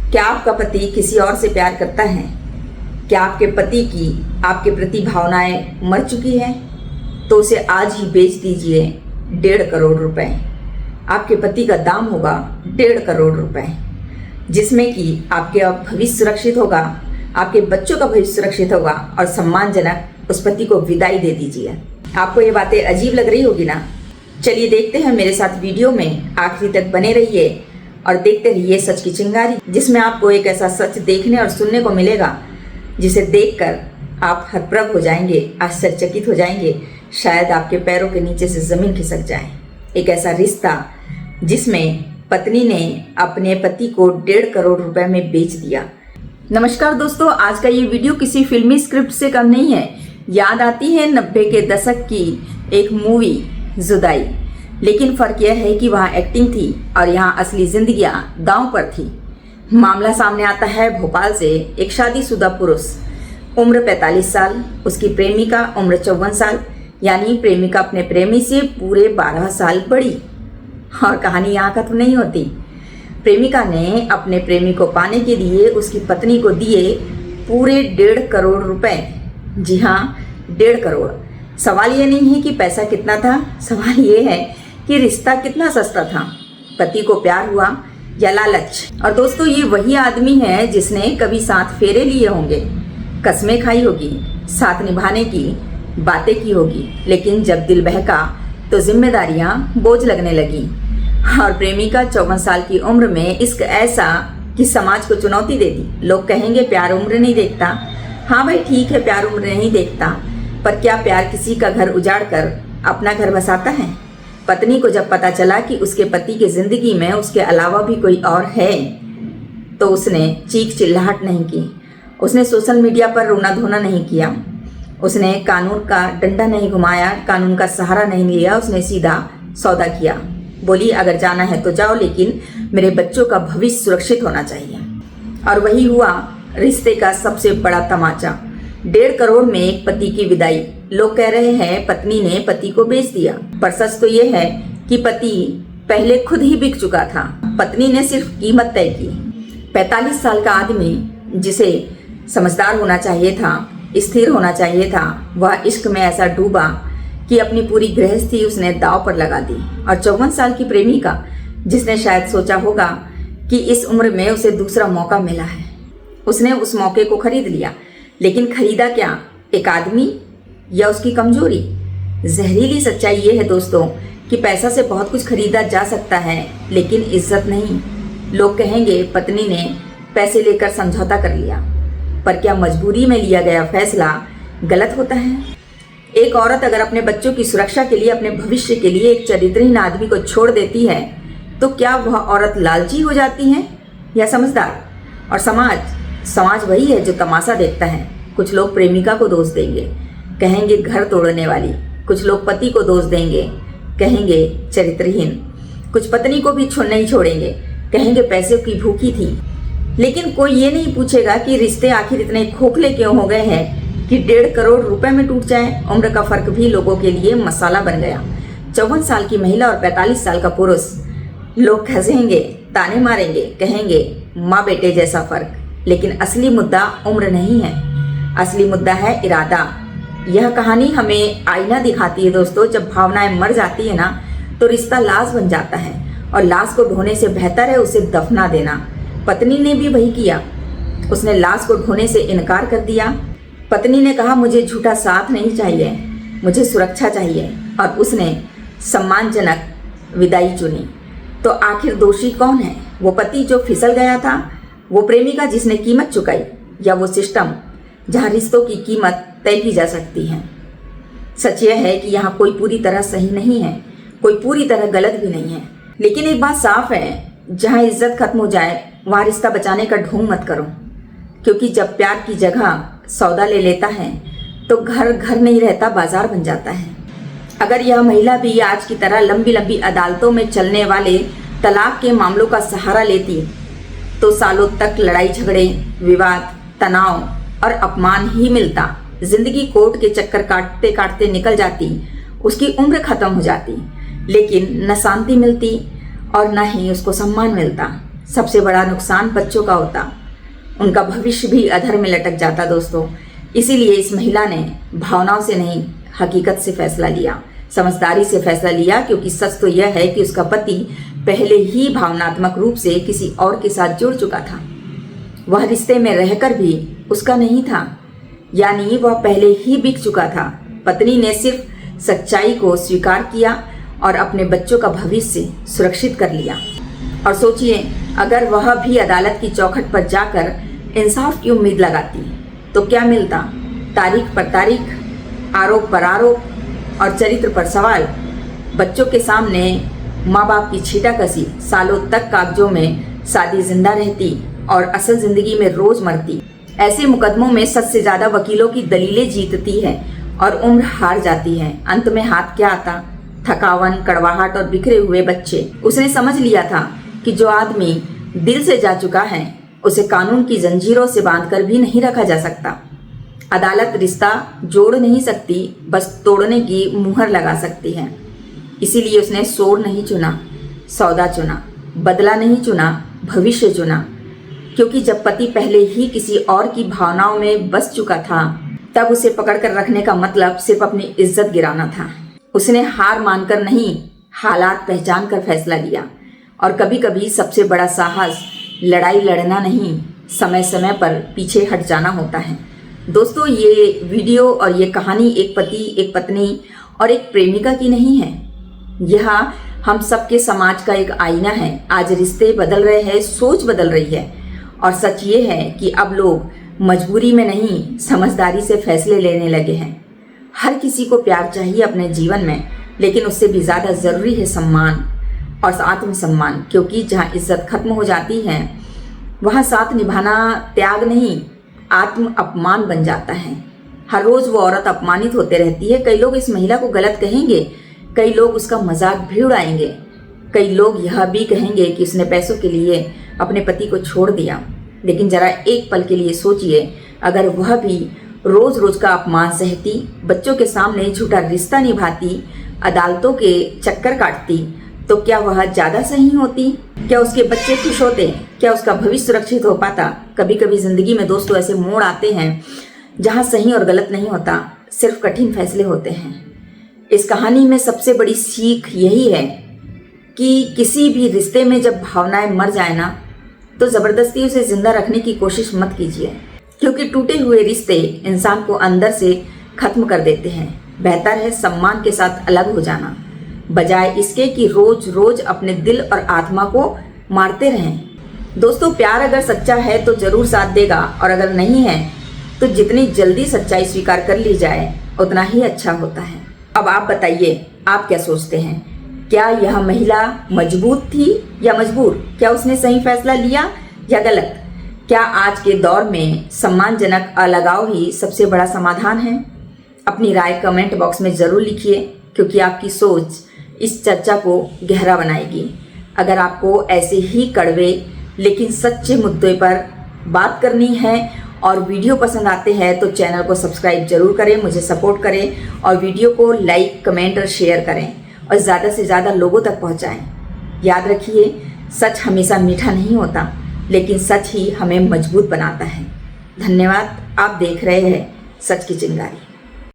क्या आपका पति किसी और से प्यार करता है? क्या आपके पति की आपके प्रति भावनाएं मर चुकी हैं? तो उसे आज ही बेच दीजिए 1.5 करोड़ रुपए। आपके पति का दाम होगा 1.5 करोड़ रुपए, जिसमें कि आपके भविष्य सुरक्षित होगा, आपके बच्चों का भविष्य सुरक्षित होगा और सम्मानजनक उस पति को विदाई दे दीजिए। आपको ये बातें अजीब लग रही होगी ना? चलिए देखते हैं मेरे साथ वीडियो में, आखिरी तक बने रहिए और देखते रहिए सच की चिंगारी, जिसमें आपको एक ऐसा सच देखने और सुनने को मिलेगा जिसे देखकर आप हतप्रभ हो जाएंगे, आश्चर्यचकित हो जाएंगे, शायद आपके पैरों के नीचे से जमीन खिसक जाए। एक ऐसा रिश्ता जिसमें पत्नी ने अपने पति को 1.5 करोड़ रुपए में बेच दिया। नमस्कार दोस्तों, आज का ये वीडियो किसी फिल्मी स्क्रिप्ट से कम नहीं है। याद आती है 90 के दशक की एक मूवी जुदाई, लेकिन फर्क यह है कि वहाँ एक्टिंग थी और यहाँ असली जिंदगियाँ दांव पर थी। मामला सामने आता है भोपाल से। एक शादीशुदा पुरुष, उम्र 45 साल, उसकी प्रेमिका उम्र 54 साल, यानी प्रेमिका अपने प्रेमी से पूरे 12 साल बड़ी। और कहानी यहाँ खत्म नहीं होती। प्रेमिका ने अपने प्रेमी को पाने के लिए उसकी पत्नी को दिए पूरे 1.5 करोड़ रुपए। जी हाँ, 1.5 करोड़। सवाल ये नहीं है कि पैसा कितना था, सवाल ये है कि रिश्ता कितना सस्ता था। पति को प्यार हुआ या लालच? और दोस्तों, ये वही आदमी है जिसने कभी साथ फेरे लिए होंगे, कसमें खाई होगी, साथ निभाने की बातें की होगी, लेकिन जब दिल बहका तो जिम्मेदारियां बोझ लगने लगी। और प्रेमिका 54 साल की उम्र में इश्क ऐसा कि समाज को चुनौती दे दी। लोग कहेंगे प्यार उम्र नहीं देखता। हाँ भाई ठीक है, प्यार उम्र नहीं देखता, पर क्या प्यार किसी का घर उजाड़ कर अपना घर बसाता है? पत्नी को जब पता चला कि उसके पति की जिंदगी में उसके अलावा भी कोई और है, तो उसने चीख चिल्लाहट नहीं की, उसने सोशल मीडिया पर रोना धोना नहीं किया, उसने कानून का डंडा नहीं घुमाया, कानून का सहारा नहीं लिया, उसने सीधा सौदा किया। बोली अगर जाना है तो जाओ, लेकिन मेरे बच्चों का भविष्य सुरक्षित होना चाहिए। और वही हुआ रिश्ते का सबसे बड़ा तमाचा। 1.5 करोड़ में एक पति की विदाई। लोग कह रहे हैं पत्नी ने पति को बेच दिया, पर सच तो यह है कि पति पहले खुद ही बिक चुका था। पत्नी ने सिर्फ कीमत तय की। 45 साल का आदमी, जिसे समझदार होना चाहिए था, स्थिर होना चाहिए था, वह इश्क में ऐसा डूबा कि अपनी पूरी गृहस्थी उसने दांव पर लगा दी। और 54 साल की प्रेमिका, जिसने शायद सोचा होगा कि इस उम्र में उसे दूसरा मौका मिला है, उसने उस मौके को खरीद लिया। लेकिन खरीदा क्या, एक आदमी या उसकी कमजोरी? जहरीली सच्चाई ये है दोस्तों कि पैसा से बहुत कुछ खरीदा जा सकता है, लेकिन इज्जत नहीं। लोग कहेंगे पत्नी ने पैसे लेकर समझौता कर लिया, पर क्या मजबूरी में लिया गया फैसला गलत होता है? एक औरत अगर अपने बच्चों की सुरक्षा के लिए, अपने भविष्य के लिए एक चरित्रहीन आदमी को छोड़ देती है, तो क्या वह औरत लालची हो जाती है या समझदार? और समाज वही है जो तमाशा देखता है। कुछ लोग प्रेमिका को दोष देंगे, कहेंगे घर तोड़ने वाली। कुछ लोग पति को दोष देंगे, कहेंगे चरित्रहीन। कुछ पत्नी को भी नहीं छोड़ेंगे, कहेंगे पैसे की भूखी थी। लेकिन कोई ये नहीं पूछेगा कि रिश्ते आखिर इतने खोखले क्यों हो गए हैं कि 1.5 करोड़ रुपए में टूट जाए। उम्र का फर्क भी लोगों के लिए मसाला बन गया। 54 साल की महिला और 45 साल का पुरुष। लोग हंसेंगे, ताने मारेंगे, कहेंगे माँ बेटे जैसा फर्क। लेकिन असली मुद्दा उम्र नहीं है, असली मुद्दा है इरादा। यह कहानी हमें आईना दिखाती है दोस्तों। जब भावनाएं मर जाती है ना, तो रिश्ता लाश बन जाता है, और लाश को ढोने से बेहतर है उसे दफना देना। पत्नी ने भी वही किया, उसने लाश को ढोने से इनकार कर दिया। पत्नी ने कहा मुझे झूठा साथ नहीं चाहिए, मुझे सुरक्षा चाहिए, और उसने सम्मानजनक विदाई चुनी। तो आखिर दोषी कौन है? वो पति जो फिसल गया था, वो प्रेमिका जिसने कीमत चुकाई, या वो सिस्टम जहाँ रिश्तों की कीमत तय की जा सकती है? सच यह है कि यहाँ कोई पूरी तरह सही नहीं है, कोई पूरी तरह गलत भी नहीं है। लेकिन एक बात साफ है, जहाँ इज्जत खत्म हो जाए वहाँ रिश्ता बचाने का ढोंग मत करो, क्योंकि जब प्यार की जगह सौदा ले लेता है तो घर घर नहीं रहता, बाजार बन जाता है। अगर यह महिला भी आज की तरह लंबी लंबी अदालतों में चलने वाले तलाक के मामलों का सहारा लेती, तो सालों तक लड़ाई झगड़े, विवाद, तनाव और अपमान ही मिलता। जिंदगी कोर्ट के चक्कर काटते काटते निकल जाती, उसकी उम्र खत्म हो जाती, लेकिन न शांति मिलती और न ही उसको सम्मान मिलता। सबसे बड़ा नुकसान बच्चों का होता, उनका भविष्य भी अधर में लटक जाता दोस्तों। इसीलिए इस महिला ने भावनाओं से नहीं, हकीकत से फैसला लिया, समझदारी से फैसला लिया, क्योंकि सच तो यह है कि उसका पति पहले ही भावनात्मक रूप से किसी और के साथ जुड़ चुका था। वह रिश्ते में रहकर भी उसका नहीं था, यानी वह पहले ही बिक चुका था। पत्नी ने सिर्फ सच्चाई को स्वीकार किया और अपने बच्चों का भविष्य सुरक्षित कर लिया। और सोचिए, अगर वह भी अदालत की चौखट पर जाकर इंसाफ की उम्मीद लगाती तो क्या मिलता? तारीख पर तारीख, आरोप पर आरोप और चरित्र पर सवाल। बच्चों के सामने माँ बाप की छींटाकशी, सालों तक कागजों में शादी जिंदा रहती और असल जिंदगी में रोज मरती। ऐसे मुकदमों में सच से ज्यादा वकीलों की दलीलें जीतती है और उम्र हार जाती है। अंत में हाथ क्या आता? थकावन, कड़वाहट और बिखरे हुए बच्चे। उसने समझ लिया था कि जो आदमी दिल से जा चुका है उसे कानून की जंजीरों से बांधकर भी नहीं रखा जा सकता। अदालत रिश्ता जोड़ नहीं सकती, बस तोड़ने की मुहर लगा सकती है। इसीलिए उसने शोर नहीं चुना, सौदा चुना, बदला नहीं चुना, भविष्य चुना। क्योंकि जब पति पहले ही किसी और की भावनाओं में बस चुका था, तब उसे पकड़कर रखने का मतलब सिर्फ अपनी इज्जत गिराना था। उसने हार मानकर नहीं, हालात पहचान कर फैसला लिया। और कभी कभी सबसे बड़ा साहस लड़ाई लड़ना नहीं, समय समय पर पीछे हट जाना होता है। दोस्तों, ये वीडियो और ये कहानी एक पति, एक पत्नी और एक प्रेमिका की नहीं है। यह हम सबके समाज का एक आईना है। आज रिश्ते बदल रहे हैं, सोच बदल रही है और सच ये है कि अब लोग मजबूरी में नहीं, समझदारी से फैसले लेने लगे हैं। हर किसी को प्यार चाहिए अपने जीवन में, लेकिन उससे भी ज़्यादा ज़रूरी है सम्मान और आत्मसम्मान। क्योंकि जहाँ इज्जत खत्म हो जाती है, वहाँ साथ निभाना त्याग नहीं, आत्म अपमान बन जाता है। हर रोज़ वो औरत अपमानित होते रहती है। कई लोग इस महिला को गलत कहेंगे, कई लोग उसका मजाक भी उड़ाएंगे, कई लोग यह भी कहेंगे कि उसने पैसों के लिए अपने पति को छोड़ दिया। लेकिन जरा एक पल के लिए सोचिए, अगर वह भी रोज रोज का अपमान सहती, बच्चों के सामने झूठा रिश्ता निभाती, अदालतों के चक्कर काटती, तो क्या वह ज्यादा सही होती? क्या उसके बच्चे खुश होते? क्या उसका भविष्य सुरक्षित हो पाता? कभी कभी जिंदगी में दोस्तों ऐसे मोड़ आते हैं जहां सही और गलत नहीं होता, सिर्फ कठिन फैसले होते हैं। इस कहानी में सबसे बड़ी सीख यही है कि किसी भी रिश्ते में जब भावनाएं मर जाए ना, तो जबरदस्ती उसे जिंदा रखने की कोशिश मत कीजिए, क्योंकि टूटे हुए रिश्ते इंसान को अंदर से खत्म कर देते हैं। बेहतर है सम्मान के साथ अलग हो जाना, बजाय इसके कि रोज रोज अपने दिल और आत्मा को मारते रहें। दोस्तों, प्यार अगर सच्चा है तो जरूर साथ देगा, और अगर नहीं है तो जितनी जल्दी सच्चाई स्वीकार कर ली जाए उतना ही अच्छा होता है। अब आप बताइए, आप क्या सोचते हैं? क्या यह महिला मजबूत थी या मजबूर? क्या उसने सही फैसला लिया या गलत? क्या आज के दौर में सम्मानजनक अलगाव ही सबसे बड़ा समाधान है? अपनी राय कमेंट बॉक्स में ज़रूर लिखिए, क्योंकि आपकी सोच इस चर्चा को गहरा बनाएगी। अगर आपको ऐसे ही कड़वे लेकिन सच्चे मुद्दे पर बात करनी है और वीडियो पसंद आते हैं तो चैनल को सब्सक्राइब जरूर करें, मुझे सपोर्ट करें और वीडियो को लाइक, कमेंट और शेयर करें और ज़्यादा से ज़्यादा लोगों तक पहुंचाएं। याद रखिए, सच हमेशा मीठा नहीं होता, लेकिन सच ही हमें मजबूत बनाता है। धन्यवाद। आप देख रहे हैं सच की चिंगारी।